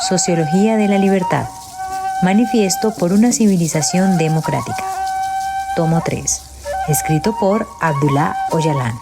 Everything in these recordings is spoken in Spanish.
Sociología de la Libertad. Manifiesto por una civilización democrática. Tomo 3. Escrito por Abdullah Öcalan.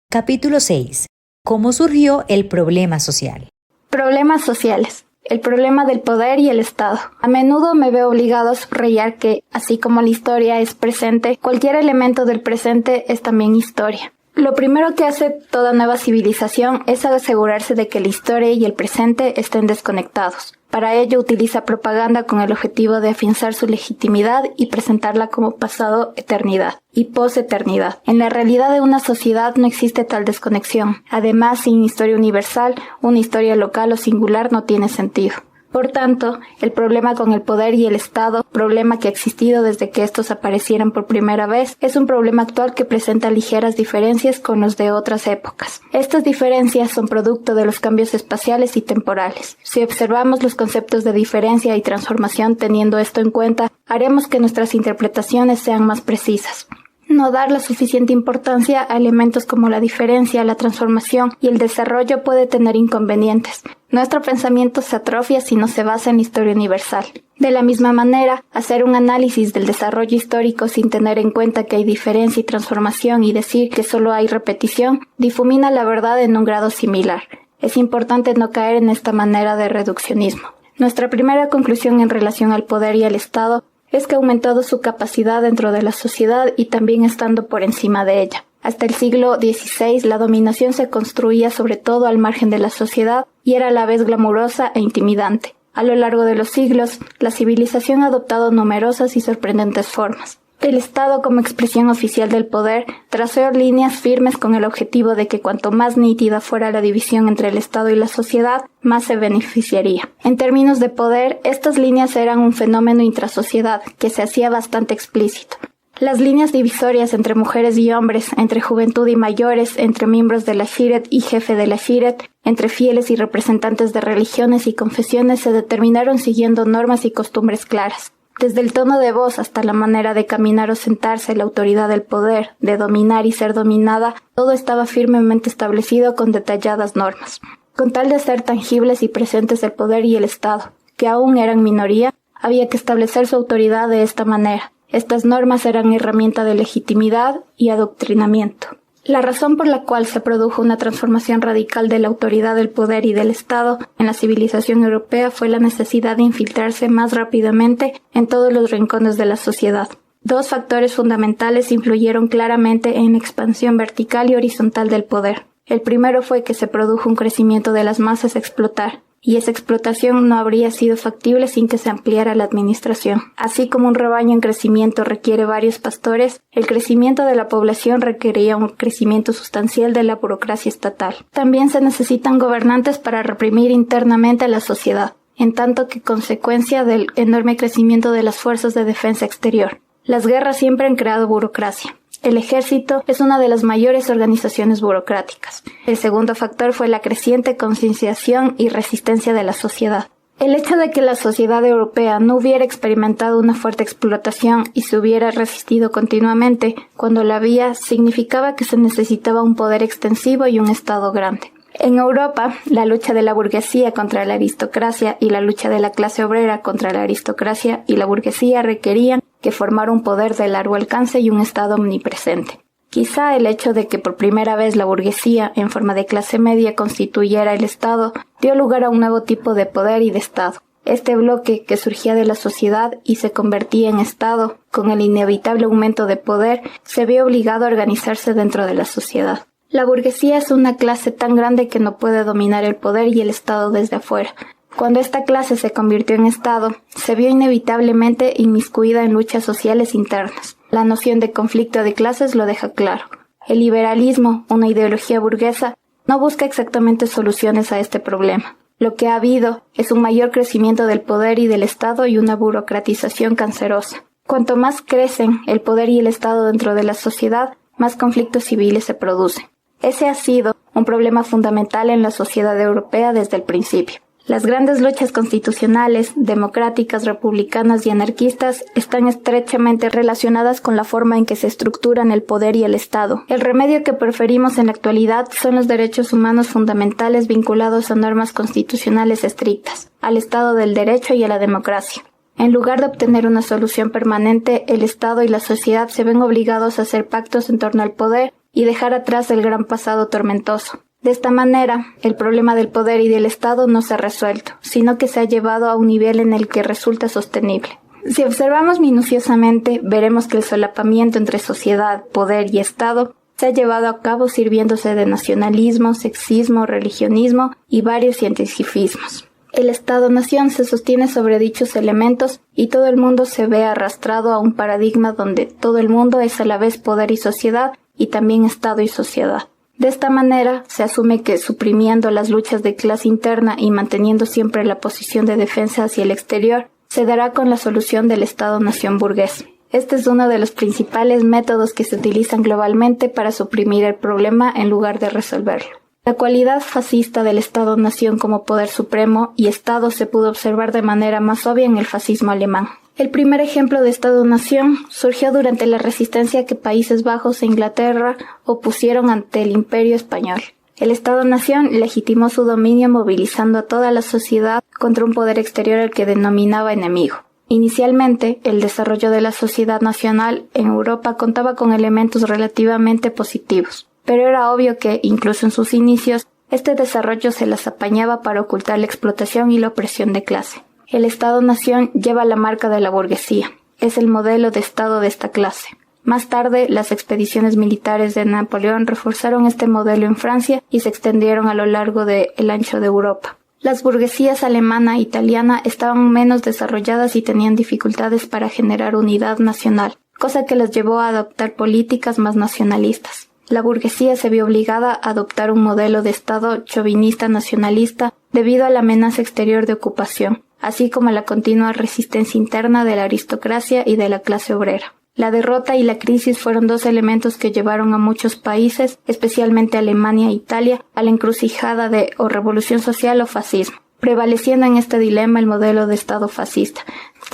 Capítulo 6. ¿Cómo surgió el problema social? Problemas sociales. El problema del poder y el Estado. A menudo me veo obligado a subrayar que, así como la historia es presente, cualquier elemento del presente es también historia. Lo primero que hace toda nueva civilización es asegurarse de que la historia y el presente estén desconectados. Para ello utiliza propaganda con el objetivo de afianzar su legitimidad y presentarla como pasado eternidad y poseternidad. En la realidad de una sociedad no existe tal desconexión. Además, sin historia universal, una historia local o singular no tiene sentido. Por tanto, el problema con el poder y el Estado, problema que ha existido desde que estos aparecieran por primera vez, es un problema actual que presenta ligeras diferencias con los de otras épocas. Estas diferencias son producto de los cambios espaciales y temporales. Si observamos los conceptos de diferencia y transformación teniendo esto en cuenta, haremos que nuestras interpretaciones sean más precisas. No dar la suficiente importancia a elementos como la diferencia, la transformación y el desarrollo puede tener inconvenientes. Nuestro pensamiento se atrofia si no se basa en la historia universal. De la misma manera, hacer un análisis del desarrollo histórico sin tener en cuenta que hay diferencia y transformación y decir que solo hay repetición, difumina la verdad en un grado similar. Es importante no caer en esta manera de reduccionismo. Nuestra primera conclusión en relación al poder y al Estado es que ha aumentado su capacidad dentro de la sociedad y también estando por encima de ella. Hasta el siglo XVI, la dominación se construía sobre todo al margen de la sociedad y era a la vez glamurosa e intimidante. A lo largo de los siglos, la civilización ha adoptado numerosas y sorprendentes formas. El Estado, como expresión oficial del poder, trazó líneas firmes con el objetivo de que cuanto más nítida fuera la división entre el Estado y la sociedad, más se beneficiaría. En términos de poder, estas líneas eran un fenómeno intrasociedad que se hacía bastante explícito. Las líneas divisorias entre mujeres y hombres, entre juventud y mayores, entre miembros de la Shiret y jefe de la Shiret, entre fieles y representantes de religiones y confesiones se determinaron siguiendo normas y costumbres claras. Desde el tono de voz hasta la manera de caminar o sentarse, la autoridad del poder, de dominar y ser dominada, todo estaba firmemente establecido con detalladas normas. Con tal de hacer tangibles y presentes el poder y el Estado, que aún eran minoría, había que establecer su autoridad de esta manera. Estas normas eran herramienta de legitimidad y adoctrinamiento. La razón por la cual se produjo una transformación radical de la autoridad del poder y del Estado en la civilización europea fue la necesidad de infiltrarse más rápidamente en todos los rincones de la sociedad. Dos factores fundamentales influyeron claramente en la expansión vertical y horizontal del poder. El primero fue que se produjo un crecimiento de las masas a explotar, y esa explotación no habría sido factible sin que se ampliara la administración. Así como un rebaño en crecimiento requiere varios pastores, el crecimiento de la población requería un crecimiento sustancial de la burocracia estatal. También se necesitan gobernantes para reprimir internamente a la sociedad, en tanto que consecuencia del enorme crecimiento de las fuerzas de defensa exterior. Las guerras siempre han creado burocracia. El ejército es una de las mayores organizaciones burocráticas. El segundo factor fue la creciente concienciación y resistencia de la sociedad. El hecho de que la sociedad europea no hubiera experimentado una fuerte explotación y se hubiera resistido continuamente cuando la había significaba que se necesitaba un poder extensivo y un Estado grande. En Europa, la lucha de la burguesía contra la aristocracia y la lucha de la clase obrera contra la aristocracia y la burguesía requerían que formara un poder de largo alcance y un Estado omnipresente. Quizá el hecho de que por primera vez la burguesía, en forma de clase media, constituyera el Estado, dio lugar a un nuevo tipo de poder y de Estado. Este bloque, que surgía de la sociedad y se convertía en Estado, con el inevitable aumento de poder, se vio obligado a organizarse dentro de la sociedad. La burguesía es una clase tan grande que no puede dominar el poder y el Estado desde afuera. Cuando esta clase se convirtió en Estado, se vio inevitablemente inmiscuida en luchas sociales internas. La noción de conflicto de clases lo deja claro. El liberalismo, una ideología burguesa, no busca exactamente soluciones a este problema. Lo que ha habido es un mayor crecimiento del poder y del Estado y una burocratización cancerosa. Cuanto más crecen el poder y el Estado dentro de la sociedad, más conflictos civiles se producen. Ese ha sido un problema fundamental en la sociedad europea desde el principio. Las grandes luchas constitucionales, democráticas, republicanas y anarquistas están estrechamente relacionadas con la forma en que se estructuran el poder y el Estado. El remedio que preferimos en la actualidad son los derechos humanos fundamentales vinculados a normas constitucionales estrictas, al Estado del Derecho y a la democracia. En lugar de obtener una solución permanente, el Estado y la sociedad se ven obligados a hacer pactos en torno al poder y dejar atrás el gran pasado tormentoso. De esta manera, el problema del poder y del Estado no se ha resuelto, sino que se ha llevado a un nivel en el que resulta sostenible. Si observamos minuciosamente, veremos que el solapamiento entre sociedad, poder y Estado se ha llevado a cabo sirviéndose de nacionalismo, sexismo, religionismo y varios cientificismos. El Estado-nación se sostiene sobre dichos elementos y todo el mundo se ve arrastrado a un paradigma donde todo el mundo es a la vez poder y sociedad y también Estado y sociedad. De esta manera, se asume que suprimiendo las luchas de clase interna y manteniendo siempre la posición de defensa hacia el exterior, se dará con la solución del Estado-nación burgués. Este es uno de los principales métodos que se utilizan globalmente para suprimir el problema en lugar de resolverlo. La cualidad fascista del Estado-nación como poder supremo y Estado se pudo observar de manera más obvia en el fascismo alemán. El primer ejemplo de Estado-nación surgió durante la resistencia que Países Bajos e Inglaterra opusieron ante el Imperio español. El Estado-nación legitimó su dominio movilizando a toda la sociedad contra un poder exterior al que denominaba enemigo. Inicialmente, el desarrollo de la sociedad nacional en Europa contaba con elementos relativamente positivos, pero era obvio que, incluso en sus inicios, este desarrollo se las apañaba para ocultar la explotación y la opresión de clase. El Estado-nación lleva la marca de la burguesía. Es el modelo de Estado de esta clase. Más tarde, las expediciones militares de Napoleón reforzaron este modelo en Francia y se extendieron a lo largo del ancho de Europa. Las burguesías alemana e italiana estaban menos desarrolladas y tenían dificultades para generar unidad nacional, cosa que las llevó a adoptar políticas más nacionalistas. La burguesía se vio obligada a adoptar un modelo de Estado chauvinista nacionalista debido a la amenaza exterior de ocupación, así como a la continua resistencia interna de la aristocracia y de la clase obrera. La derrota y la crisis fueron dos elementos que llevaron a muchos países, especialmente Alemania e Italia, a la encrucijada de o revolución social o fascismo, prevaleciendo en este dilema el modelo de Estado fascista.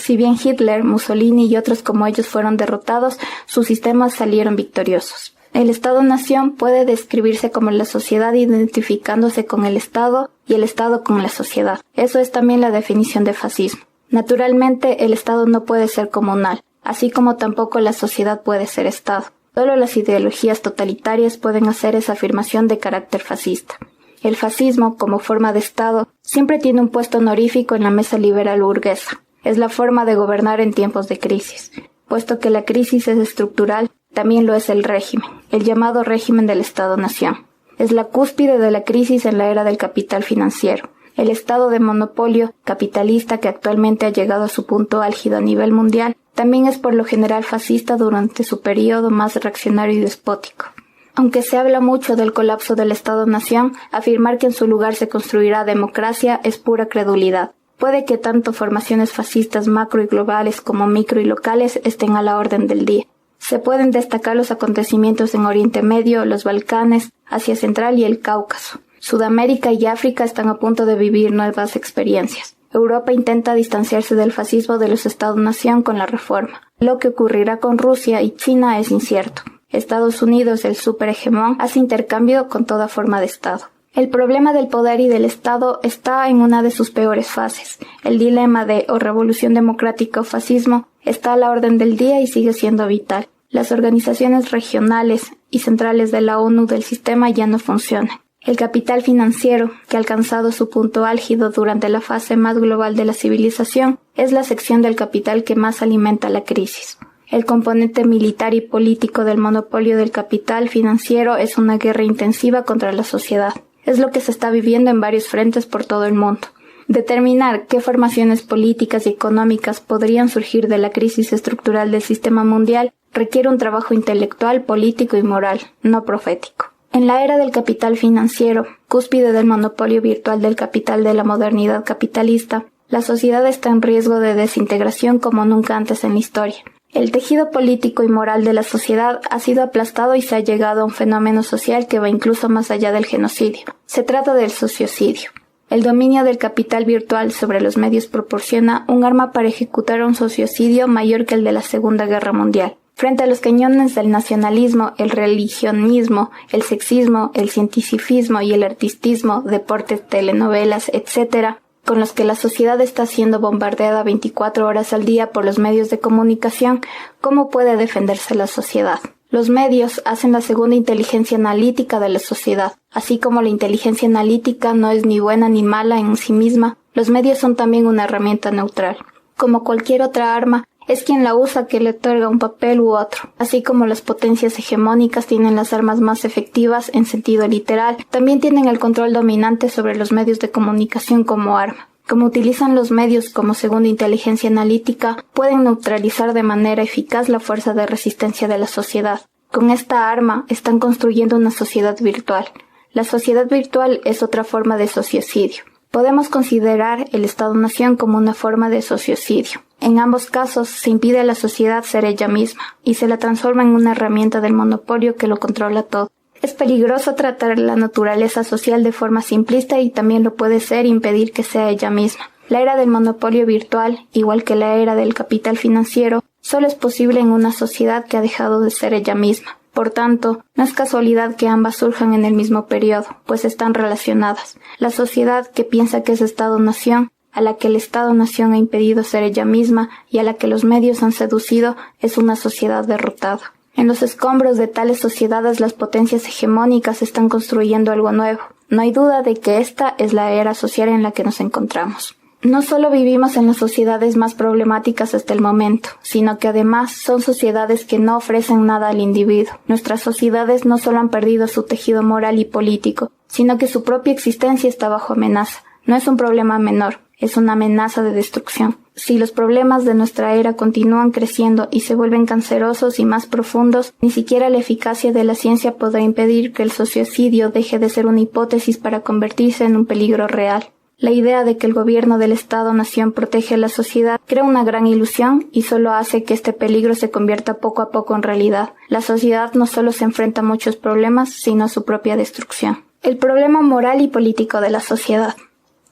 Si bien Hitler, Mussolini y otros como ellos fueron derrotados, sus sistemas salieron victoriosos. El Estado-nación puede describirse como la sociedad identificándose con el Estado y el Estado con la sociedad. Eso es también la definición de fascismo. Naturalmente, el Estado no puede ser comunal, así como tampoco la sociedad puede ser Estado. Solo las ideologías totalitarias pueden hacer esa afirmación de carácter fascista. El fascismo, como forma de Estado, siempre tiene un puesto honorífico en la mesa liberal burguesa. Es la forma de gobernar en tiempos de crisis. Puesto que la crisis es estructural, también lo es el régimen, el llamado régimen del Estado-nación. Es la cúspide de la crisis en la era del capital financiero. El estado de monopolio capitalista que actualmente ha llegado a su punto álgido a nivel mundial también es por lo general fascista durante su periodo más reaccionario y despótico. Aunque se habla mucho del colapso del Estado-nación, afirmar que en su lugar se construirá democracia es pura credulidad. Puede que tanto formaciones fascistas macro y globales como micro y locales estén a la orden del día. Se pueden destacar los acontecimientos en Oriente Medio, los Balcanes, Asia Central y el Cáucaso. Sudamérica y África están a punto de vivir nuevas experiencias. Europa intenta distanciarse del fascismo de los Estados-nación con la reforma. Lo que ocurrirá con Rusia y China es incierto. Estados Unidos, el superhegemón, hace intercambio con toda forma de Estado. El problema del poder y del Estado está en una de sus peores fases. El dilema de o revolución democrática o fascismo está a la orden del día y sigue siendo vital. Las organizaciones regionales y centrales de la ONU del sistema ya no funcionan. El capital financiero, que ha alcanzado su punto álgido durante la fase más global de la civilización, es la sección del capital que más alimenta la crisis. El componente militar y político del monopolio del capital financiero es una guerra intensiva contra la sociedad. Es lo que se está viviendo en varios frentes por todo el mundo. Determinar qué formaciones políticas y económicas podrían surgir de la crisis estructural del sistema mundial requiere un trabajo intelectual, político y moral, no profético. En la era del capital financiero, cúspide del monopolio virtual del capital de la modernidad capitalista, la sociedad está en riesgo de desintegración como nunca antes en la historia. El tejido político y moral de la sociedad ha sido aplastado y se ha llegado a un fenómeno social que va incluso más allá del genocidio. Se trata del sociocidio. El dominio del capital virtual sobre los medios proporciona un arma para ejecutar un sociocidio mayor que el de la Segunda Guerra Mundial. Frente a los cañones del nacionalismo, el religionismo, el sexismo, el cientificismo y el artistismo, deportes, telenovelas, etc., con los que la sociedad está siendo bombardeada 24 horas al día por los medios de comunicación, ¿cómo puede defenderse la sociedad? Los medios hacen la segunda inteligencia analítica de la sociedad. Así como la inteligencia analítica no es ni buena ni mala en sí misma, los medios son también una herramienta neutral. Como cualquier otra arma, es quien la usa que le otorga un papel u otro. Así como las potencias hegemónicas tienen las armas más efectivas en sentido literal, también tienen el control dominante sobre los medios de comunicación como arma. Como utilizan los medios como segunda inteligencia analítica, pueden neutralizar de manera eficaz la fuerza de resistencia de la sociedad. Con esta arma están construyendo una sociedad virtual. La sociedad virtual es otra forma de sociocidio. Podemos considerar el Estado-Nación como una forma de sociocidio. En ambos casos se impide a la sociedad ser ella misma y se la transforma en una herramienta del monopolio que lo controla todo. Es peligroso tratar la naturaleza social de forma simplista y también lo puede ser impedir que sea ella misma. La era del monopolio virtual, igual que la era del capital financiero, solo es posible en una sociedad que ha dejado de ser ella misma. Por tanto, no es casualidad que ambas surjan en el mismo periodo, pues están relacionadas. La sociedad que piensa que es Estado-Nación, a la que el Estado-Nación ha impedido ser ella misma y a la que los medios han seducido, es una sociedad derrotada. En los escombros de tales sociedades las potencias hegemónicas están construyendo algo nuevo. No hay duda de que esta es la era social en la que nos encontramos. No solo vivimos en las sociedades más problemáticas hasta el momento, sino que además son sociedades que no ofrecen nada al individuo. Nuestras sociedades no solo han perdido su tejido moral y político, sino que su propia existencia está bajo amenaza. No es un problema menor, es una amenaza de destrucción. Si los problemas de nuestra era continúan creciendo y se vuelven cancerosos y más profundos, ni siquiera la eficacia de la ciencia podrá impedir que el sociocidio deje de ser una hipótesis para convertirse en un peligro real. La idea de que el gobierno del Estado-Nación protege a la sociedad crea una gran ilusión y solo hace que este peligro se convierta poco a poco en realidad. La sociedad no solo se enfrenta a muchos problemas, sino a su propia destrucción. El problema moral y político de la sociedad.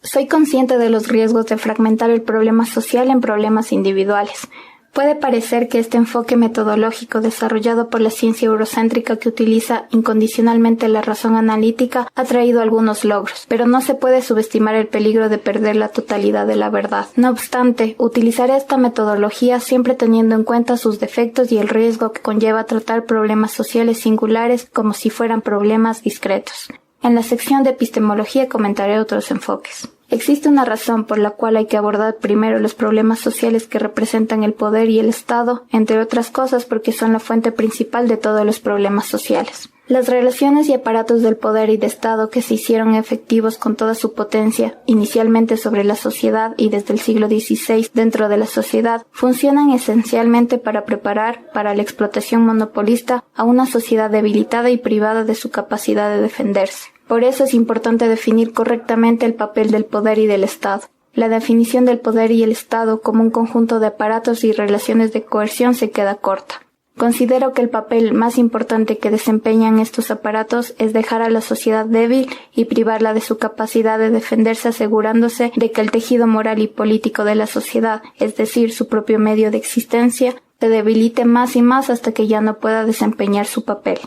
Soy consciente de los riesgos de fragmentar el problema social en problemas individuales. Puede parecer que este enfoque metodológico desarrollado por la ciencia eurocéntrica que utiliza incondicionalmente la razón analítica ha traído algunos logros, pero no se puede subestimar el peligro de perder la totalidad de la verdad. No obstante, utilizaré esta metodología siempre teniendo en cuenta sus defectos y el riesgo que conlleva tratar problemas sociales singulares como si fueran problemas discretos. En la sección de epistemología comentaré otros enfoques. Existe una razón por la cual hay que abordar primero los problemas sociales que representan el poder y el Estado, entre otras cosas porque son la fuente principal de todos los problemas sociales. Las relaciones y aparatos del poder y de Estado que se hicieron efectivos con toda su potencia, inicialmente sobre la sociedad y desde el siglo XVI dentro de la sociedad, funcionan esencialmente para preparar para la explotación monopolista a una sociedad debilitada y privada de su capacidad de defenderse. Por eso es importante definir correctamente el papel del poder y del Estado. La definición del poder y el Estado como un conjunto de aparatos y relaciones de coerción se queda corta. Considero que el papel más importante que desempeñan estos aparatos es dejar a la sociedad débil y privarla de su capacidad de defenderse, asegurándose de que el tejido moral y político de la sociedad, es decir, su propio medio de existencia, se debilite más y más hasta que ya no pueda desempeñar su papel.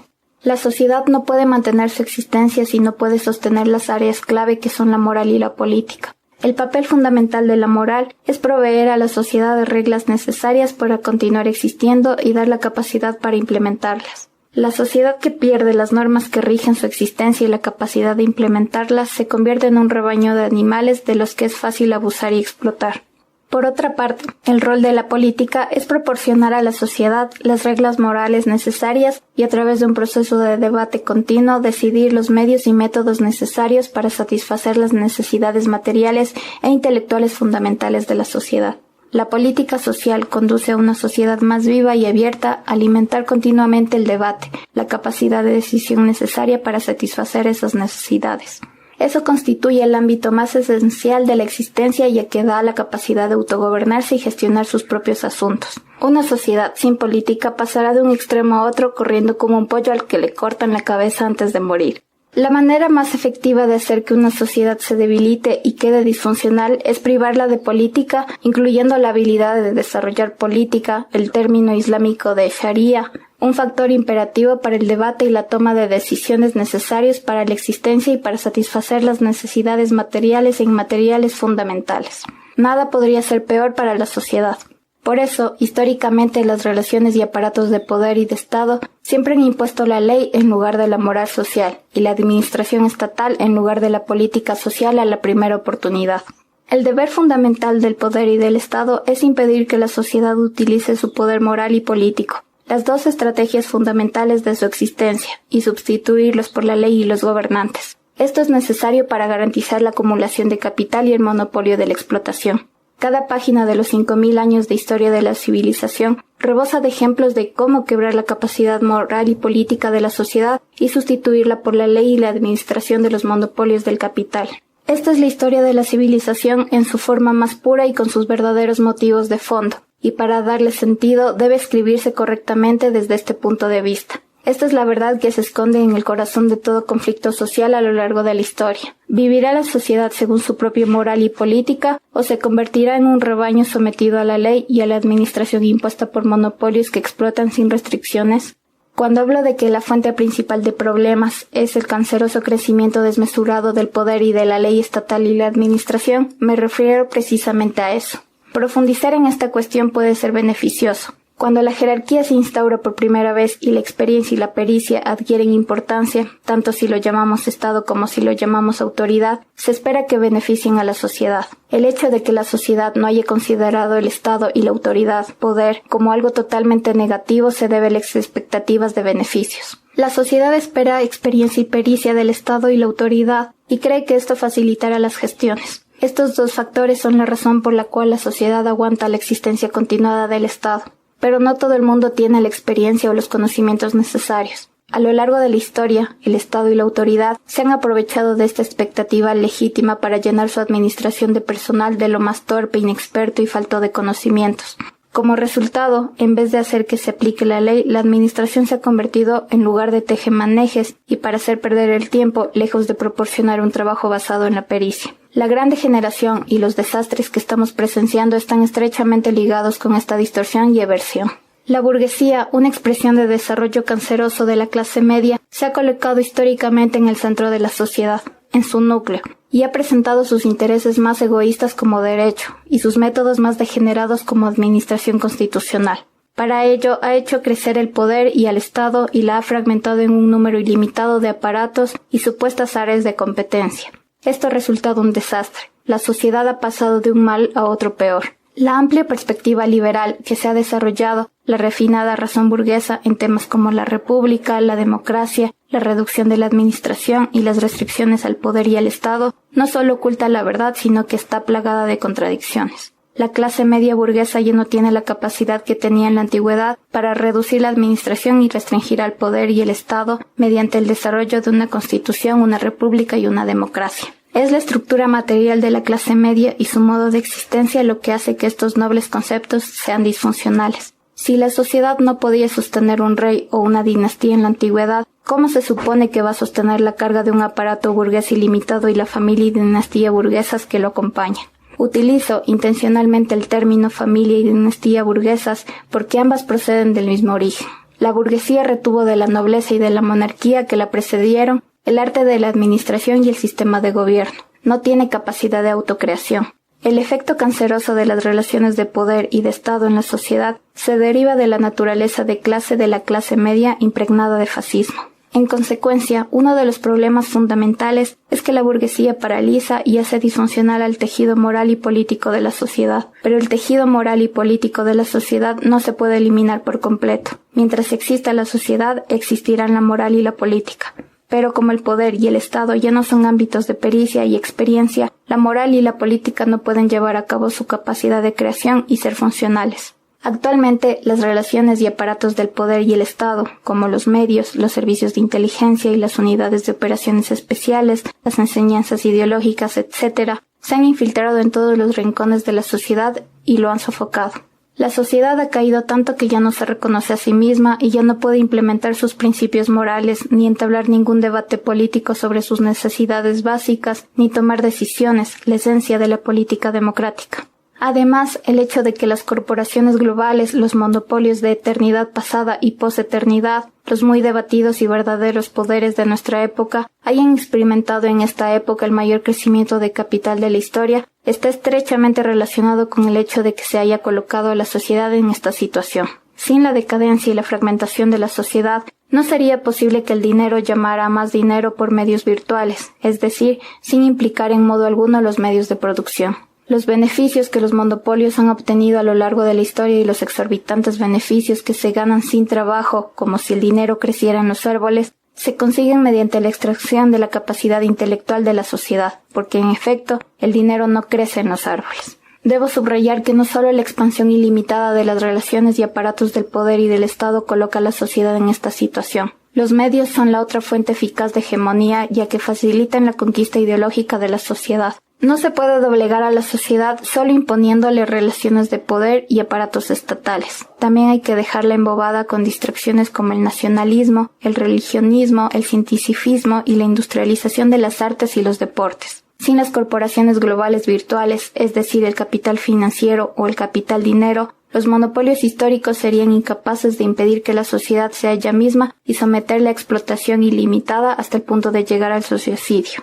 La sociedad no puede mantener su existencia si no puede sostener las áreas clave que son la moral y la política. El papel fundamental de la moral es proveer a la sociedad de reglas necesarias para continuar existiendo y dar la capacidad para implementarlas. La sociedad que pierde las normas que rigen su existencia y la capacidad de implementarlas se convierte en un rebaño de animales de los que es fácil abusar y explotar. Por otra parte, el rol de la política es proporcionar a la sociedad las reglas morales necesarias y a través de un proceso de debate continuo decidir los medios y métodos necesarios para satisfacer las necesidades materiales e intelectuales fundamentales de la sociedad. La política social conduce a una sociedad más viva y abierta a alimentar continuamente el debate, la capacidad de decisión necesaria para satisfacer esas necesidades. Eso constituye el ámbito más esencial de la existencia ya que da la capacidad de autogobernarse y gestionar sus propios asuntos. Una sociedad sin política pasará de un extremo a otro corriendo como un pollo al que le cortan la cabeza antes de morir. La manera más efectiva de hacer que una sociedad se debilite y quede disfuncional es privarla de política, incluyendo la habilidad de desarrollar política, el término islámico de Sharia, un factor imperativo para el debate y la toma de decisiones necesarios para la existencia y para satisfacer las necesidades materiales e inmateriales fundamentales. Nada podría ser peor para la sociedad. Por eso, históricamente, las relaciones y aparatos de poder y de Estado siempre han impuesto la ley en lugar de la moral social y la administración estatal en lugar de la política social a la primera oportunidad. El deber fundamental del poder y del Estado es impedir que la sociedad utilice su poder moral y político, las dos estrategias fundamentales de su existencia, y sustituirlos por la ley y los gobernantes. Esto es necesario para garantizar la acumulación de capital y el monopolio de la explotación. Cada página de los 5.000 años de historia de la civilización rebosa de ejemplos de cómo quebrar la capacidad moral y política de la sociedad y sustituirla por la ley y la administración de los monopolios del capital. Esta es la historia de la civilización en su forma más pura y con sus verdaderos motivos de fondo, y para darle sentido debe escribirse correctamente desde este punto de vista. Esta es la verdad que se esconde en el corazón de todo conflicto social a lo largo de la historia. ¿Vivirá la sociedad según su propia moral y política o se convertirá en un rebaño sometido a la ley y a la administración impuesta por monopolios que explotan sin restricciones? Cuando hablo de que la fuente principal de problemas es el canceroso crecimiento desmesurado del poder y de la ley estatal y la administración, me refiero precisamente a eso. Profundizar en esta cuestión puede ser beneficioso. Cuando la jerarquía se instaura por primera vez y la experiencia y la pericia adquieren importancia, tanto si lo llamamos Estado como si lo llamamos autoridad, se espera que beneficien a la sociedad. El hecho de que la sociedad no haya considerado el Estado y la autoridad, poder, como algo totalmente negativo se debe a las expectativas de beneficios. La sociedad espera experiencia y pericia del Estado y la autoridad y cree que esto facilitará las gestiones. Estos dos factores son la razón por la cual la sociedad aguanta la existencia continuada del Estado. Pero no todo el mundo tiene la experiencia o los conocimientos necesarios. A lo largo de la historia, el Estado y la autoridad se han aprovechado de esta expectativa legítima para llenar su administración de personal de lo más torpe, inexperto y falto de conocimientos. Como resultado, en vez de hacer que se aplique la ley, la administración se ha convertido en lugar de tejemanejes y para hacer perder el tiempo, lejos de proporcionar un trabajo basado en la pericia. La gran degeneración y los desastres que estamos presenciando están estrechamente ligados con esta distorsión y aversión. La burguesía, una expresión de desarrollo canceroso de la clase media, se ha colocado históricamente en el centro de la sociedad, en su núcleo, y ha presentado sus intereses más egoístas como derecho y sus métodos más degenerados como administración constitucional. Para ello ha hecho crecer el poder y al Estado y la ha fragmentado en un número ilimitado de aparatos y supuestas áreas de competencia. Esto ha resultado un desastre. La sociedad ha pasado de un mal a otro peor. La amplia perspectiva liberal que se ha desarrollado, la refinada razón burguesa en temas como la república, la democracia, la reducción de la administración y las restricciones al poder y al Estado, no solo oculta la verdad, sino que está plagada de contradicciones. La clase media burguesa ya no tiene la capacidad que tenía en la antigüedad para reducir la administración y restringir al poder y el Estado mediante el desarrollo de una constitución, una república y una democracia. Es la estructura material de la clase media y su modo de existencia lo que hace que estos nobles conceptos sean disfuncionales. Si la sociedad no podía sostener un rey o una dinastía en la antigüedad, ¿cómo se supone que va a sostener la carga de un aparato burgués ilimitado y la familia y dinastía burguesas que lo acompañan? Utilizo intencionalmente el término familia y dinastía burguesas porque ambas proceden del mismo origen. La burguesía retuvo de la nobleza y de la monarquía que la precedieron el arte de la administración y el sistema de gobierno. No tiene capacidad de autocreación. El efecto canceroso de las relaciones de poder y de Estado en la sociedad se deriva de la naturaleza de clase de la clase media impregnada de fascismo. En consecuencia, uno de los problemas fundamentales es que la burguesía paraliza y hace disfuncional al tejido moral y político de la sociedad. Pero el tejido moral y político de la sociedad no se puede eliminar por completo. Mientras exista la sociedad, existirán la moral y la política. Pero como el poder y el Estado ya no son ámbitos de pericia y experiencia, la moral y la política no pueden llevar a cabo su capacidad de creación y ser funcionales. Actualmente, las relaciones y aparatos del poder y el Estado, como los medios, los servicios de inteligencia y las unidades de operaciones especiales, las enseñanzas ideológicas, etc., se han infiltrado en todos los rincones de la sociedad y lo han sofocado. La sociedad ha caído tanto que ya no se reconoce a sí misma y ya no puede implementar sus principios morales, ni entablar ningún debate político sobre sus necesidades básicas, ni tomar decisiones, la esencia de la política democrática. Además, el hecho de que las corporaciones globales, los monopolios de eternidad pasada y poseternidad, los muy debatidos y verdaderos poderes de nuestra época, hayan experimentado en esta época el mayor crecimiento de capital de la historia, está estrechamente relacionado con el hecho de que se haya colocado a la sociedad en esta situación. Sin la decadencia y la fragmentación de la sociedad, no sería posible que el dinero llamara a más dinero por medios virtuales, es decir, sin implicar en modo alguno los medios de producción. Los beneficios que los monopolios han obtenido a lo largo de la historia y los exorbitantes beneficios que se ganan sin trabajo, como si el dinero creciera en los árboles, se consiguen mediante la extracción de la capacidad intelectual de la sociedad, porque en efecto, el dinero no crece en los árboles. Debo subrayar que no solo la expansión ilimitada de las relaciones y aparatos del poder y del Estado coloca a la sociedad en esta situación. Los medios son la otra fuente eficaz de hegemonía, ya que facilitan la conquista ideológica de la sociedad. No se puede doblegar a la sociedad solo imponiéndole relaciones de poder y aparatos estatales. También hay que dejarla embobada con distracciones como el nacionalismo, el religionismo, el cientificismo y la industrialización de las artes y los deportes. Sin las corporaciones globales virtuales, es decir, el capital financiero o el capital dinero, los monopolios históricos serían incapaces de impedir que la sociedad sea ella misma y someterla a explotación ilimitada hasta el punto de llegar al sociocidio.